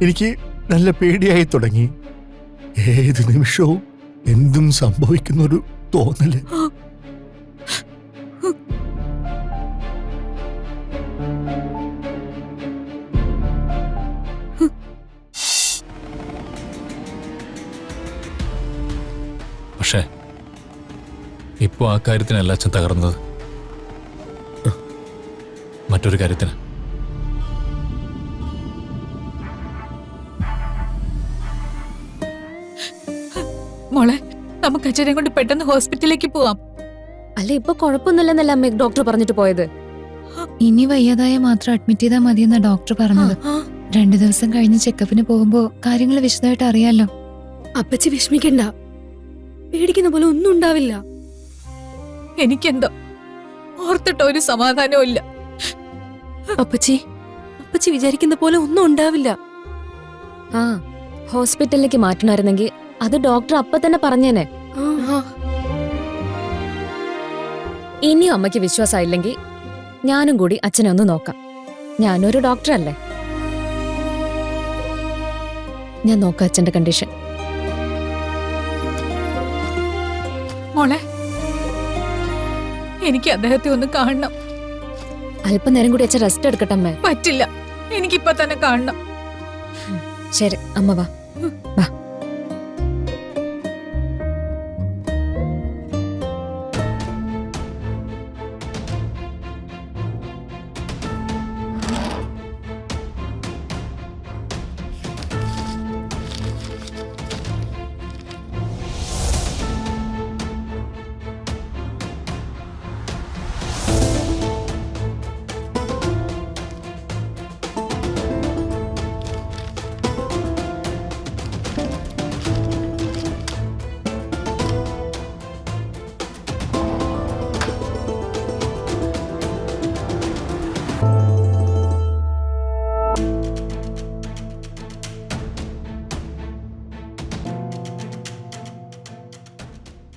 എനിക്ക് നല്ല പേടിയായി തുടങ്ങി. ഏത് നിമിഷവും എന്തും സംഭവിക്കുന്നൊരു തോന്നല്. പക്ഷേ ഇപ്പോ ആ കാര്യത്തിനല്ല അച്ഛൻ തകർന്നത്, മറ്റൊരു കാര്യത്തിന്. മോളെ, നമുക്ക് അച്ഛനെ കൊണ്ട് പെട്ടെന്ന് ഹോസ്പിറ്റലിലേക്ക് പോവാം. അല്ല, ഇപ്പൊ കുഴപ്പമൊന്നുമില്ലെന്നല്ല അമ്മ ഡോക്ടർ പറഞ്ഞിട്ട് പോയത്. ഇനി വയ്യാതായ മാത്രം അഡ്മിറ്റ് ചെയ്താൽ മതിയെന്ന ഡോക്ടർ പറഞ്ഞത്. 2 ദിവസം കഴിഞ്ഞ് ചെക്കപ്പിന് പോകുമ്പോ കാര്യങ്ങൾ വിശദമായിട്ട് അറിയാലോ. അപ്പച്ചി വിഷമിക്കണ്ട, പേടിക്കുന്ന പോലെ ഒന്നും ഉണ്ടാവില്ല. എനിക്കെന്തോ ഓർത്തിട്ട് ഒരു സമാധാനവും ഇല്ല. അപ്പച്ചി വിചാരിക്കുന്ന പോലെ ഒന്നും ഉണ്ടാവില്ല. ആ, ഹോസ്പിറ്റലിലേക്ക് മാറ്റണമായിരുന്നെങ്കിൽ അത് ഡോക്ടർ അപ്പൊ തന്നെ പറഞ്ഞേനെ. ഇനിയും അമ്മയ്ക്ക് വിശ്വാസമായില്ലെങ്കിൽ ഞാനും കൂടി അച്ഛനെ ഒന്ന് നോക്കാം. ഞാനൊരു ഡോക്ടറല്ലേ, ഞാൻ നോക്കാം അച്ഛന്റെ കണ്ടീഷൻ. മോളെ, എനിക്ക് അദ്ദേഹത്തെ ഒന്ന് കാണണം. അല്പനേരം കൂടി അച്ഛൻ റെസ്റ്റ് എടുക്കട്ടമ്മേ. പറ്റില്ല, എനിക്കിപ്പൊ തന്നെ കാണണം. ശരി അമ്മ, വാ വാ.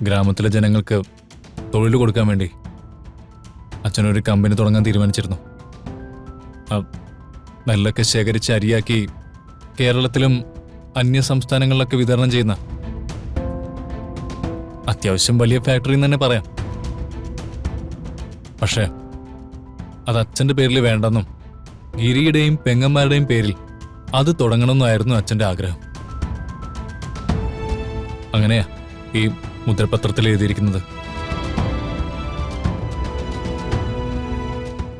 ഗ്രാമത്തിലെ ജനങ്ങൾക്ക് തൊഴിൽ കൊടുക്കാൻ വേണ്ടി അച്ഛനൊരു കമ്പനി തുടങ്ങാൻ തീരുമാനിച്ചിരുന്നു. നെല്ലൊക്കെ ശേഖരിച്ച് അരിയാക്കി കേരളത്തിലും അന്യ സംസ്ഥാനങ്ങളിലൊക്കെ വിതരണം ചെയ്യുന്ന അത്യാവശ്യം വലിയ ഫാക്ടറി എന്ന് തന്നെ പറയാം. പക്ഷേ അത് അച്ഛൻ്റെ പേരിൽ വേണ്ടെന്നും ഗിരിയുടെയും പെങ്ങന്മാരുടെയും പേരിൽ അത് തുടങ്ങണമെന്നായിരുന്നു അച്ഛൻ്റെ ആഗ്രഹം. അങ്ങനെയാ ഈ മുദ്രപത്രത്തിൽ എഴുതിയിരിക്കുന്നത്.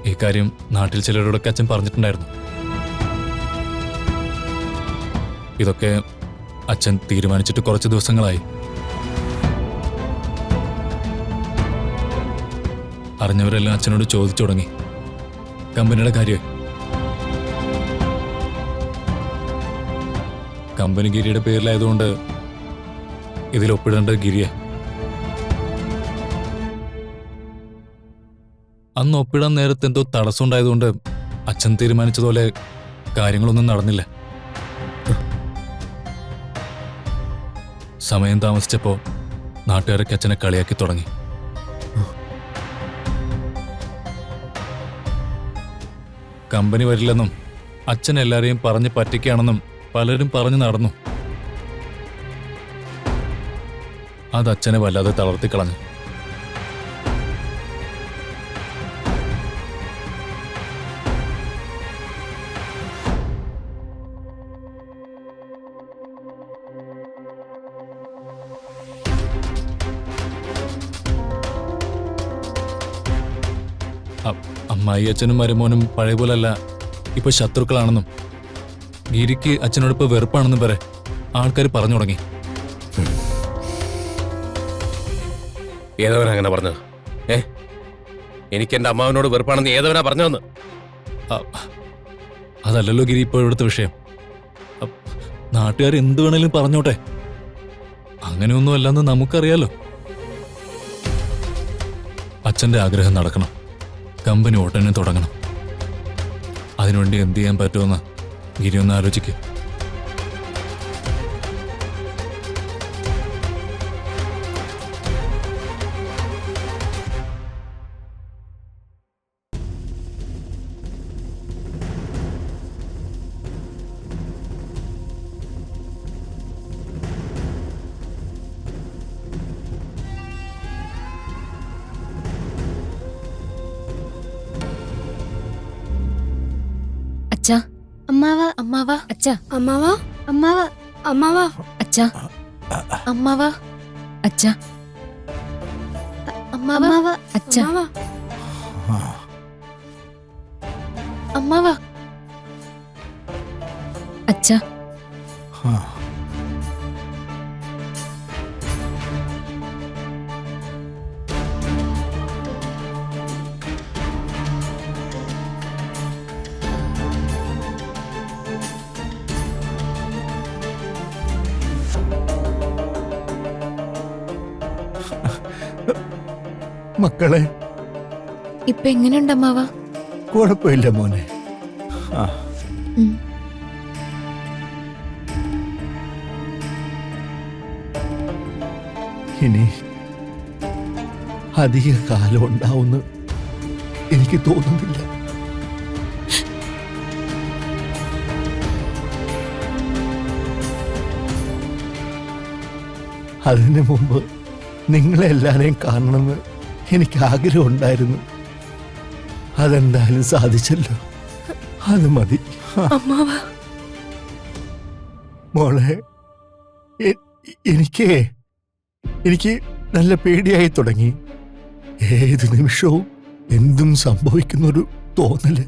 ഈ കാര്യം നാട്ടിൽ ചിലരോടൊക്കെ അച്ഛൻ പറഞ്ഞിട്ടുണ്ടായിരുന്നു. ഇതൊക്കെ അച്ഛൻ തീരുമാനിച്ചിട്ട് കുറച്ച് ദിവസങ്ങളായി. അറിഞ്ഞവരെല്ലാം അച്ഛനോട് ചോദിച്ചു തുടങ്ങി കമ്പനിയുടെ കാര്യം. കമ്പനി ഗിരിയുടെ പേരിലായതുകൊണ്ട് ഇതിൽ ഒപ്പിടേണ്ടത് ഗിരിയെ. അന്ന് ഒപ്പിടാൻ നേരത്തെ എന്തോ തടസ്സം ഉണ്ടായതുകൊണ്ട് അച്ഛൻ തീരുമാനിച്ചതുപോലെ കാര്യങ്ങളൊന്നും നടന്നില്ല. സമയം താമസിച്ചപ്പോ നാട്ടുകാരൊക്കെ അച്ഛനെ കളിയാക്കി തുടങ്ങി. കമ്പനി വരില്ലെന്നും അച്ഛൻ എല്ലാരെയും പറഞ്ഞ് പറ്റിക്കുകയാണെന്നും പലരും പറഞ്ഞു നടന്നു. അത് അച്ഛനെ വല്ലാതെ തളർത്തിക്കളഞ്ഞു. അമ്മായി അച്ഛനും മരുമോനും പഴയ പോലല്ല, ഇപ്പൊ ശത്രുക്കളാണെന്നും ഗിരിക്ക് അച്ഛനോടിപ്പോ വെറുപ്പാണെന്നും വരെ ആൾക്കാർ പറഞ്ഞു തുടങ്ങി. ഏതവനാ അങ്ങനെ പറഞ്ഞത്? എനിക്ക് എന്റെ അമ്മാവനോട് വെറുപ്പാണെന്ന് ഏതവനാ പറഞ്ഞതെന്ന്? അതല്ലല്ലോ ഗിരി ഇപ്പോൾ ഇവിടുത്തെ വിഷയം. നാട്ടുകാർ എന്ത് വേണേലും പറഞ്ഞോട്ടെ, അങ്ങനെയൊന്നും അല്ലെന്ന് നമുക്കറിയാലോ. അച്ഛൻ്റെ ആഗ്രഹം നടക്കണം, കമ്പനി ഉടനെ തുടങ്ങണം. അതിനുവേണ്ടി എന്ത് ചെയ്യാൻ പറ്റുമെന്ന് ഗിരി ഒന്ന് ആലോചിക്കുക. അമ്മാവ അമ്മാവ അച്ഛ അമ്മാവ അമ്മാവ അമ്മാവ അച്ഛ അമ്മാവ അച്ഛ അമ്മാവ അച്ഛ അമ്മാവ അച്ഛ മക്കളെ, ഇപ്പൊ എങ്ങനെയുണ്ട് അമ്മാവ? കുഴപ്പമില്ല മോനെ. ആ, ഉം. ഇനി അധിക കാലം ഉണ്ടാവുമെന്ന് എനിക്ക് തോന്നുന്നില്ല. അതിനു മുമ്പ് നിങ്ങളെല്ലാരെയും കാണണമെന്ന് എനിക്ക് ആഗ്രഹം ഉണ്ടായിരുന്നു. അതെന്തായാലും സാധിച്ചല്ലോ, അത് മതി. അമ്മാവ മോളെ, എനിക്ക് നല്ല പേടിയായി തുടങ്ങി. ഏത് നിമിഷവും എന്തും സംഭവിക്കുന്നൊരു തോന്നല്.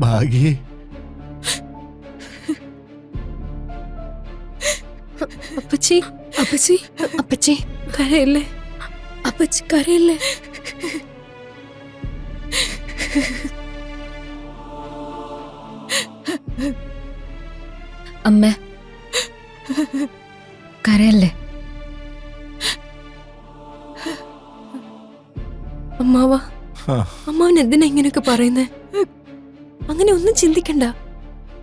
ഭാഗ്യേ, അപ്പച്ചി അപ്പച്ചി അപ്പച്ചി കരയല്ലേ? അപ്പച്ചി കരയല്ലേ? അമ്മേ കരയല്ലേ? അമ്മാവ ആ, അമ്മാവൻ എന്തിനാ ഇങ്ങനെയൊക്കെ പറയുന്നേ? അങ്ങനെ ഒന്നും ചിന്തിക്കണ്ട,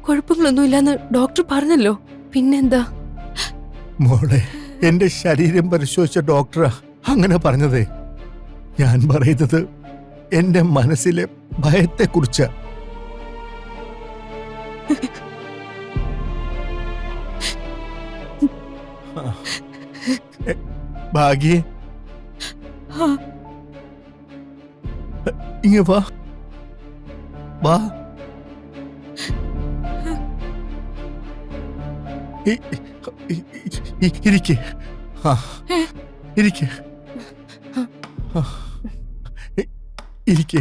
കുഴപ്പങ്ങളൊന്നും ഇല്ലാന്ന് ഡോക്ടർ പറഞ്ഞല്ലോ. പിന്നെന്താ? മോളെ, എന്റെ ശരീരം പരിശോധിച്ച ഡോക്ടറാ അങ്ങനെ പറഞ്ഞതേ. ഞാൻ പറയുന്നത് എന്റെ മനസ്സിലെ ഭയത്തെക്കുറിച്ചാ. ഭാഗ്യേ, ഇങ്ങ വാ വാ. ഇരിക്കെ. ഇരിക്കെ. ഇരിക്കെ.